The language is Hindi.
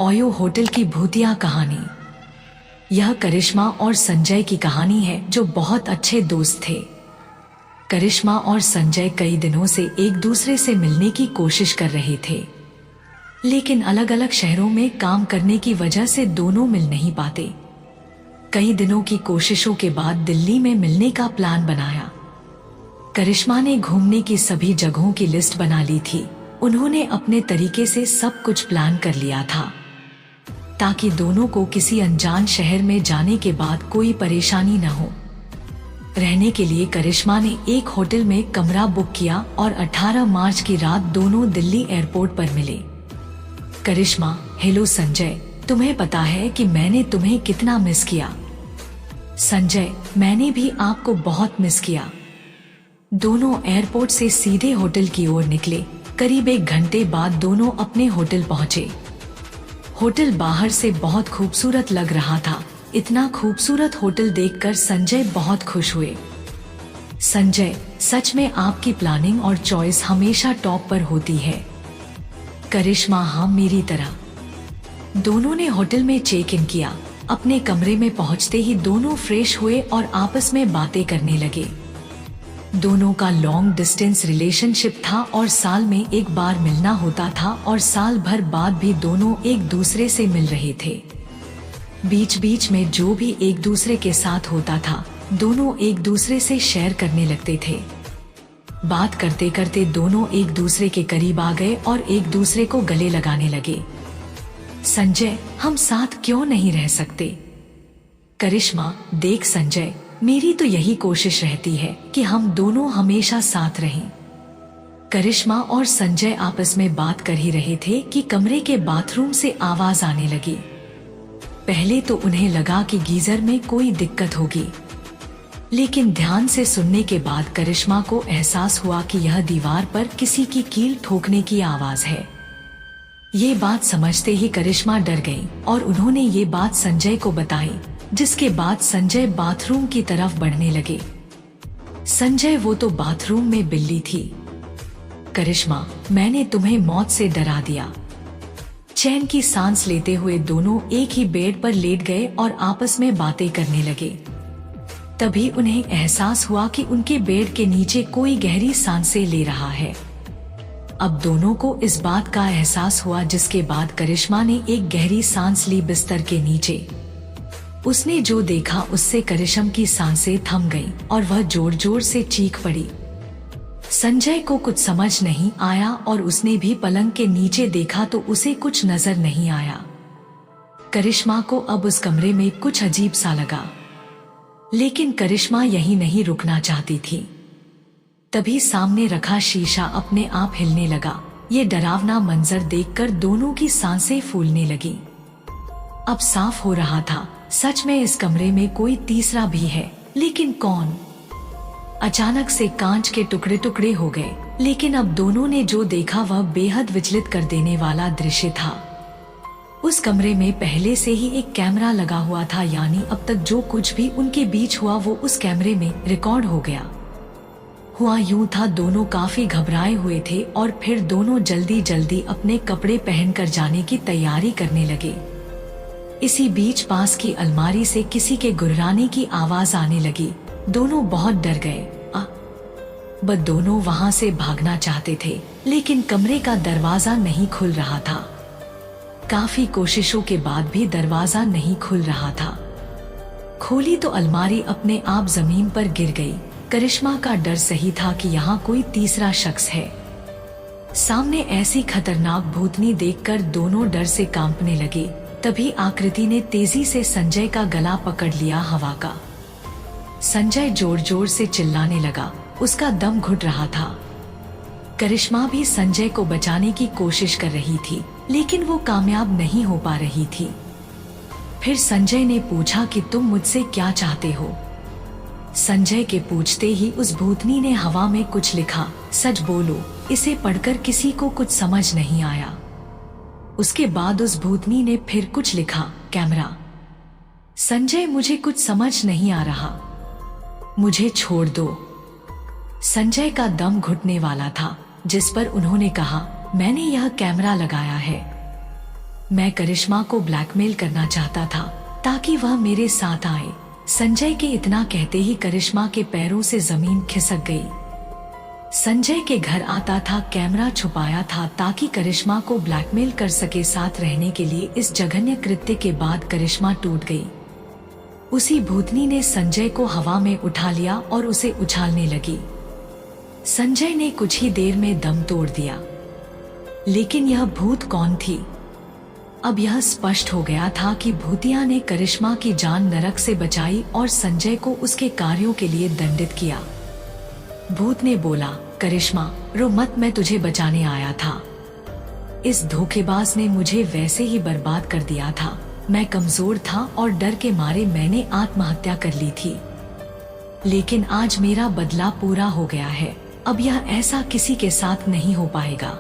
ओयो होटल की भूतिया कहानी। यह करिश्मा और संजय की कहानी है जो बहुत अच्छे दोस्त थे। करिश्मा और संजय कई दिनों से एक दूसरे से मिलने की कोशिश कर रहे थे, लेकिन अलग अलग शहरों में काम करने की वजह से दोनों मिल नहीं पाते। कई दिनों की कोशिशों के बाद दिल्ली में मिलने का प्लान बनाया। करिश्मा ने घूमने की सभी जगहों की लिस्ट बना ली थी। उन्होंने अपने तरीके से सब कुछ प्लान कर लिया था ताकि दोनों को किसी अनजान शहर में जाने के बाद कोई परेशानी न हो। रहने के लिए करिश्मा ने एक होटल में कमरा बुक किया और 18 मार्च की रात दोनों दिल्ली एयरपोर्ट पर मिले। करिश्मा: हेलो संजय, तुम्हें पता है कि मैंने तुम्हें कितना मिस किया। संजय: मैंने भी आपको बहुत मिस किया। दोनों एयरपोर्ट से सीधे होटल की ओर निकले। करीब 1 घंटे बाद दोनों अपने होटल पहुंचे। होटल बाहर से बहुत खूबसूरत लग रहा था। इतना खूबसूरत होटल देखकर संजय बहुत खुश हुए। संजय: सच में आपकी प्लानिंग और चॉइस हमेशा टॉप पर होती है। करिश्मा: हाँ, मेरी तरह। दोनों ने होटल में चेक इन किया। अपने कमरे में पहुंचते ही दोनों फ्रेश हुए और आपस में बातें करने लगे। दोनों का लॉन्ग डिस्टेंस रिलेशनशिप था और साल में एक बार मिलना होता था और साल भर बाद भी दोनों एक दूसरे से मिल रहे थे। बीच बीच में जो भी एक दूसरे के साथ होता था दोनों एक दूसरे से शेयर करने लगते थे। बात करते करते दोनों एक दूसरे के करीब आ गए और एक दूसरे को गले लगाने लगे। संजय: हम साथ क्यों नहीं रह सकते? करिश्मा: देख संजय, मेरी तो यही कोशिश रहती है कि हम दोनों हमेशा साथ रहें। करिश्मा और संजय आपस में बात कर ही रहे थे कि कमरे के बाथरूम से आवाज आने लगी। पहले तो उन्हें लगा कि गीजर में कोई दिक्कत होगी, लेकिन ध्यान से सुनने के बाद करिश्मा को एहसास हुआ कि यह दीवार पर किसी की कील ठोकने की आवाज है। ये बात समझते ही करिश्मा डर गई और उन्होंने ये बात संजय को बताई, जिसके बाद संजय बाथरूम की तरफ बढ़ने लगे। संजय: वो तो बाथरूम में बिल्ली थी। करिश्मा: मैंने तुम्हें मौत से डरा दिया। चैन की सांस लेते हुए दोनों एक ही बेड पर लेट गए और आपस में बातें करने लगे। तभी उन्हें एहसास हुआ कि उनके बेड के नीचे कोई गहरी सांसें ले रहा है। अब दोनों को इस बात का एहसास हुआ, जिसके बाद करिश्मा ने एक गहरी सांस ली बिस्तर के नीचे। उसने जो देखा उससे करिश्मा की सांसें थम गईं और वह जोर जोर से चीख पड़ी। संजय को कुछ समझ नहीं आया और उसने भी पलंग के नीचे देखा तो उसे कुछ नजर नहीं आया। करिश्मा को अब उस कमरे में कुछ अजीब सा लगा, लेकिन करिश्मा यहीं नहीं रुकना चाहती थी। तभी सामने रखा शीशा अपने आप हिलने लगा। ये डरावना मंजर देखकर दोनों की सांसें फूलने लगी। अब साफ हो रहा था, सच में इस कमरे में कोई तीसरा भी है, लेकिन कौन? अचानक से कांच के टुकड़े टुकड़े हो गए, लेकिन अब दोनों ने जो देखा वह बेहद विचलित कर देने वाला दृश्य था। उस कमरे में पहले से ही एक कैमरा लगा हुआ था, यानी अब तक जो कुछ भी उनके बीच हुआ वो उस कैमरे में रिकॉर्ड हो गया। हुआ यूं था, दोनों काफी घबराए हुए थे और फिर दोनों जल्दी जल्दी अपने कपड़े पहनकर जाने की तैयारी करने लगे। इसी बीच पास की अलमारी से किसी के गुर्राने की आवाज आने लगी। दोनों बहुत डर गए। बस दोनों वहां से भागना चाहते थे, लेकिन कमरे का दरवाजा नहीं खुल रहा था। काफी कोशिशों के बाद भी दरवाजा नहीं खुल रहा था। खोली तो अलमारी अपने आप जमीन पर गिर गई। करिश्मा का डर सही था कि यहाँ कोई तीसरा शख्स है। सामने ऐसी खतरनाक भूतनी देखकर दोनों डर से कांपने लगे। तभी आकृति ने तेजी से संजय का गला पकड़ लिया हवा का। संजय जोर जोर से चिल्लाने लगा, उसका दम घुट रहा था। करिश्मा भी संजय को बचाने की कोशिश कर रही थी, लेकिन वो कामयाब नहीं हो पा रही थी। फिर संजय ने पूछा कि तुम मुझसे क्या चाहते हो? संजय के पूछते ही उस भूतनी ने हवा में कुछ लिखा। सच बोलो, इसे पढ़कर किसी को कुछ समझ नहीं आया। उसके बाद उस भूतनी ने फिर कुछ लिखा। कैमरा। संजय: मुझे कुछ समझ नहीं आ रहा, मुझे छोड़ दो। संजय का दम घुटने वाला था, जिस पर उन्होंने कहा, मैंने यह कैमरा लगाया है। मैं करिश्मा को ब्लैकमेल करना चाहता था ताकि वह मेरे साथ आए। संजय के इतना कहते ही करिश्मा के पैरों से जमीन खिसक गई। संजय के घर आता था, कैमरा छुपाया था ताकि करिश्मा को ब्लैकमेल कर सके साथ रहने के लिए। इस जघन्य कृत्य के बाद करिश्मा टूट गई। उसी भूतनी ने संजय को हवा में उठा लिया और उसे उछालने लगी। संजय ने कुछ ही देर में दम तोड़ दिया। लेकिन यह भूत कौन थी? अब यह स्पष्ट हो गया था कि भूतिया ने करिश्मा की जान नरक से बचाई और संजय को उसके कार्यों के लिए दंडित किया। भूत ने बोला, करिश्मा रो मत, मैं तुझे बचाने आया था। इस धोखेबाज ने मुझे वैसे ही बर्बाद कर दिया था। मैं कमजोर था और डर के मारे मैंने आत्महत्या कर ली थी। लेकिन आज मेरा बदला पूरा हो गया है। अब यह ऐसा किसी के साथ नहीं हो पाएगा।